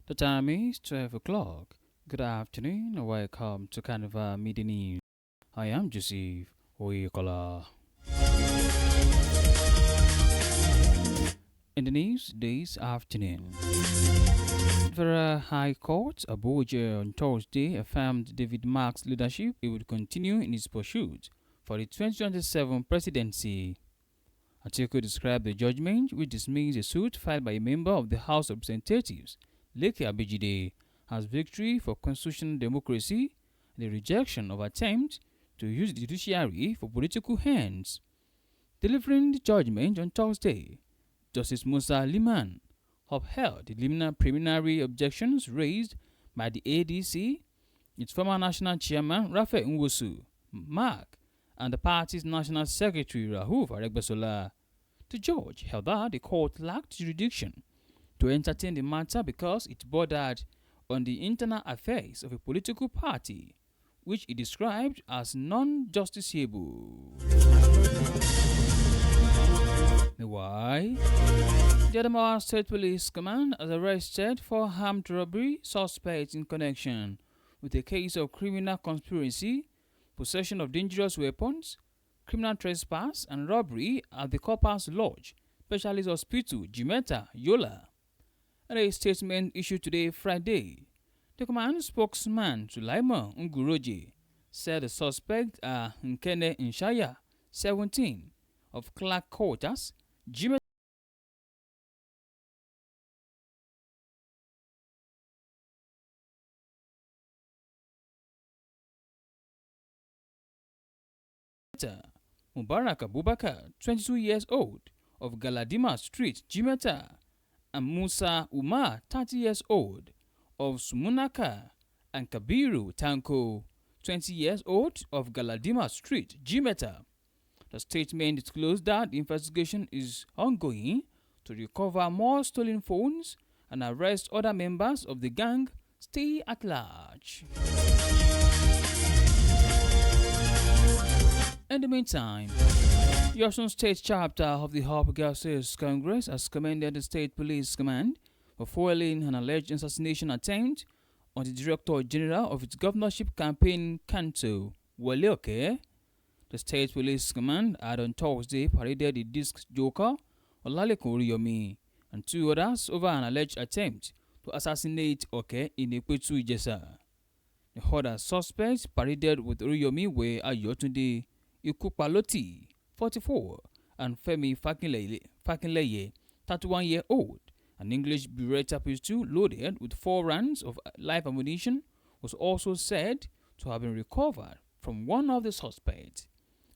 The time is 12 o'clock. Good afternoon and welcome to Carnival Mid News. I am Joseph Oyikola. In the news this afternoon, Federal High Court Abuja on Thursday affirmed David Mark's leadership. He would continue in his pursuit for the 2027 presidency. Atiku described the judgment, which dismissed a suit filed by a member of the House of Representatives, Leke Abejide, as victory for constitutional democracy and the rejection of attempts to use the judiciary for political ends. Delivering the judgment on Thursday, Justice Musa Liman upheld the preliminary objections raised by the ADC, its former national chairman Raphael Nwosu, Mark, and the party's national secretary Rauf Aregbesola. The judge held that the court lacked jurisdiction to entertain the matter because it bordered on the internal affairs of a political party, which he described as non-justiciable. Meanwhile, the Adamawa State Police Command has arrested 4 armed robbery suspects in connection with a case of criminal conspiracy, possession of dangerous weapons, criminal trespass, and robbery at the Corpus Lodge Specialist Hospital, Jimeta, Yola. In a statement issued today, Friday, the command spokesman Sulaima Nguroje said the suspects are Nkene Nshaya, 17, of Clark Quarters, Jimeta, Mubarak Abubakar, 22 years old, of Galadima Street, Jimeta, and Musa Umar, 30 years old, of Sumunaka, and Kabiru Tanko, 20 years old, of Galadima Street, Jimeta. The statement disclosed that the investigation is ongoing to recover more stolen phones and arrest other members of the gang. Stay at large. In the meantime, the Osun State chapter of the Hope Girls Congress has commended the State Police Command for foiling an alleged assassination attempt on the Director General of its governorship campaign, Kanto Waleoke. The State Police Command had on Thursday paraded the disc joker Olaleko Oriyomi and 2 others over an alleged attempt to assassinate Oke in Ekpetu, Ijesa. The other suspects paraded with Oriyomi were Ayotunde Ikupaloti, 44, and Femi Fakinleye, 31-year-old. An English Beretta pistol loaded with 4 rounds of live ammunition was also said to have been recovered from one of the suspects.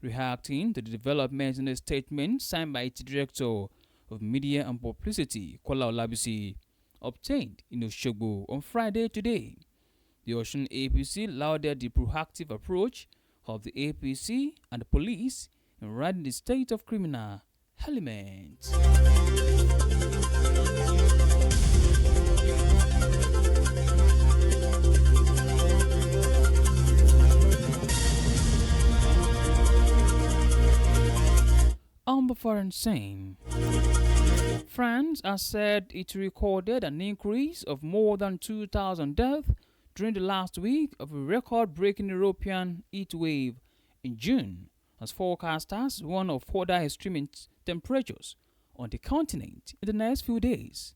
Reacting to the developments in a statement signed by its Director of Media and Publicity, Kola Olabisi, obtained in Oshogbo on Friday today, the Osun APC lauded the proactive approach of the APC and the police in riding the state of criminal elements. On the foreign scene, France has said it recorded an increase of more than 2,000 deaths during the last week of a record-breaking European heat wave in June, as forecasters warn of further extreme temperatures on the continent in the next few days.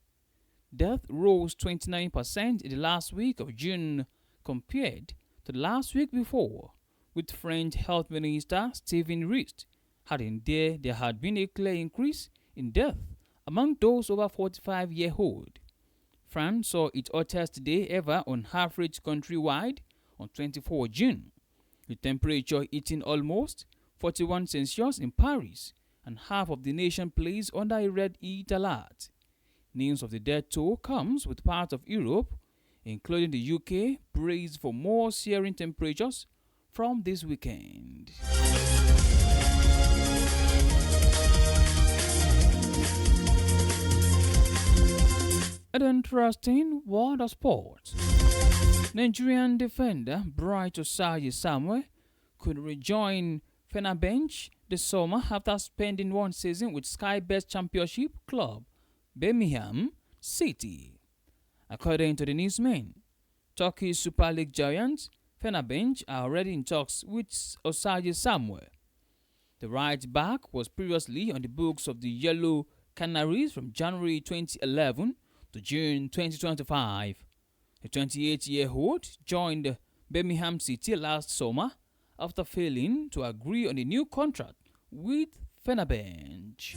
Death rose 29% in the last week of June compared to the last week before, with French Health Minister Stephen Rist adding there had been a clear increase in death among those over 45-year-old. France saw its hottest day ever on average countrywide on 24 June, with temperature hitting almost 41 Celsius in Paris, and half of the nation placed under a red heat alert. News of the death toll comes with parts of Europe, including the UK, braced for more searing temperatures from this weekend. An interesting world of sports. Nigerian defender Bright Osayi Samuel could rejoin Fenerbahce this summer after spending 1 season with Sky Best Championship club Birmingham City. According to the newsman, Turkey's Super League giants Fenerbahce are already in talks with Osayi Samuel. The right back was previously on the books of the Yellow Canaries from January 2011 to June 2025. The 28-year-old joined Birmingham City last summer after failing to agree on a new contract with Fenerbahce.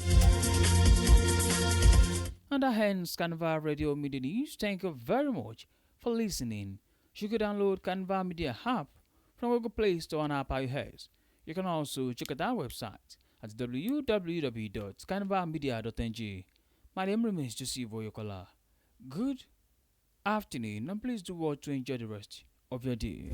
And that ends Carnival Radio Media News. Thank you very much for listening. You can download Carnival Media app from Google Play Store and Apple iOS. You can also check out our website at www.carnivalmedia.ng. My name remains Joseph Oyokola. Good afternoon, and please do watch to enjoy the rest of your day.